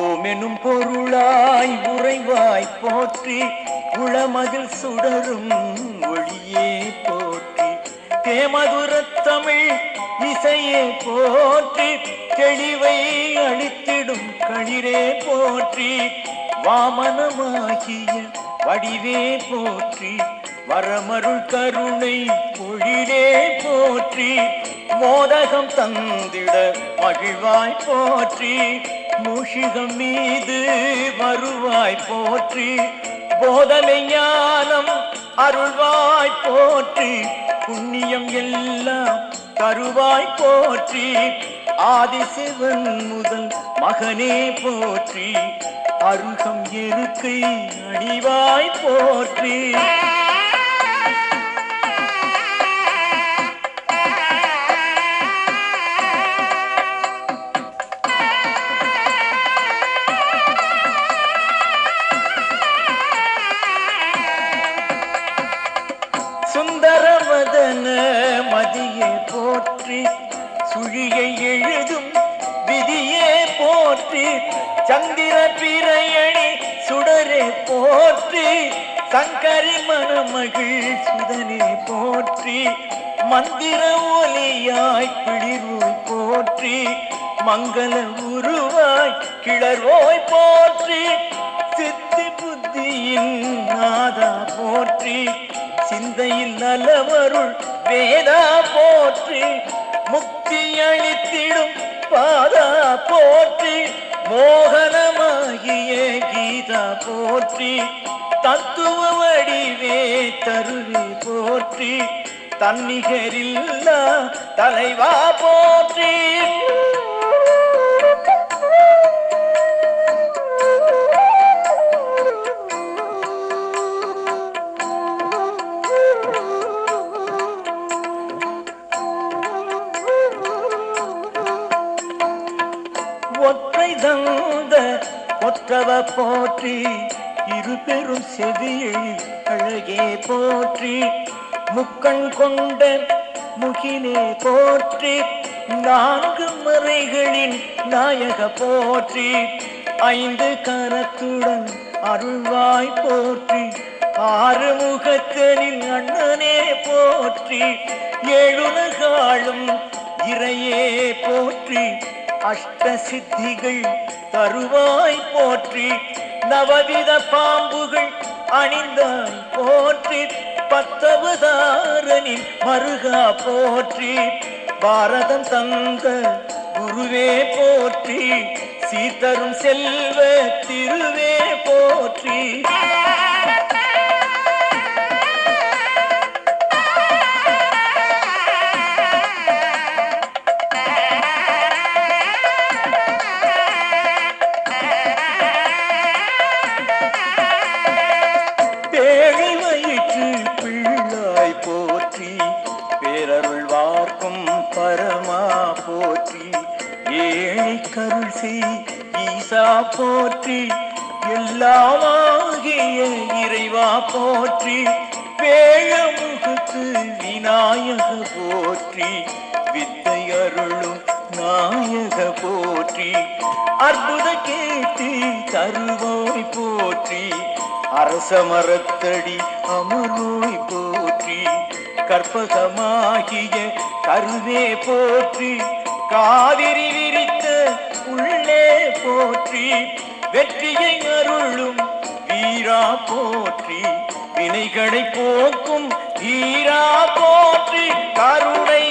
ஓமெனும் பொருளாய் உறைவாய் போற்றி உளமதில் சுடரும் ஒளியே போற்றி தேமதுரத்தமிழ் இசையே போற்றி தெளிவை அளித்திடும் களிரே போற்றி வாமனமாகிய வடிவே போற்றி வரமருள் கருணை பொழிலே போற்றி மோதகம் தந்திட மகிழ்வாய் போற்றி மூஷிகம் மீது வருவாய் போற்றி போதலை ஞானம் அருள்வாய் போற்றி புண்ணியம் எல்லாம் தருவாய் போற்றி ஆதிசிவன் முதல் மகனே போற்றி அருகம் இருக்கை அணிவாய் போற்றி சுந்தரவதன மதியே போற்றி சுழியை எழுதும் விதியே போற்றி சந்திர பிறையணி சுடரே போற்றி சங்கரி மணமகிழ் சுதனே போற்றி மந்திர ஒலியாய் பிளிர்வோய் போற்றி மங்கள உருவாய் கிளர்வோய் போற்றி சித்தி புத்தியின் நாதா போற்றி சிந்தையில் நலவருள் வேதா போற்றி முக்தி அளித்திடும் பாதா போற்றி மோகனமாகிய கீதா போற்றி தத்துவ வடிவே தருவே போற்றி தன்னிகரில்லா தலைவா போற்றி ஒற்றை தந்த ஒற்றவ போற்றி இரு பெரும் செவியெழில் அழகே போற்றி முக்கண் கொண்ட முகிலே போற்றி நான்கு மறைகளின் நாயக போற்றி ஐந்து கரத்துடன் அருள்வாய் போற்றி ஆறு முகத்தனில் அண்ணனே போற்றி ஏழுலகாளும் இறையே போற்றி அஷ்ட சித்திகள் தருவாய் போற்றி நவவித பாம்புகள் அணிந்தாய் போற்றி பத்தவதாரனின் மருகா போற்றி பாரதம் தந்த குருவே போற்றி சீதரும் செல்வ திருவே போற்றி பரமா போற்றி ஏழை கருள் செய் ஈசா போற்றி எல்லாமாகிய இறைவா போற்றி வேழமுகத்து விநாயக போற்றி வித்தை அருளும் நாயக போற்றி அற்புத கேட்டு தருவோய் போற்றி அரச மரத்தடி அமர்வோய் போற்றி கற்பகமாகிய கருவே போற்றி காவிரி விரித்த உள்ளே போற்றி வெற்றியை அருளும் வீரா போற்றி வினைகளை போக்கும் வீரா போற்றி கருணை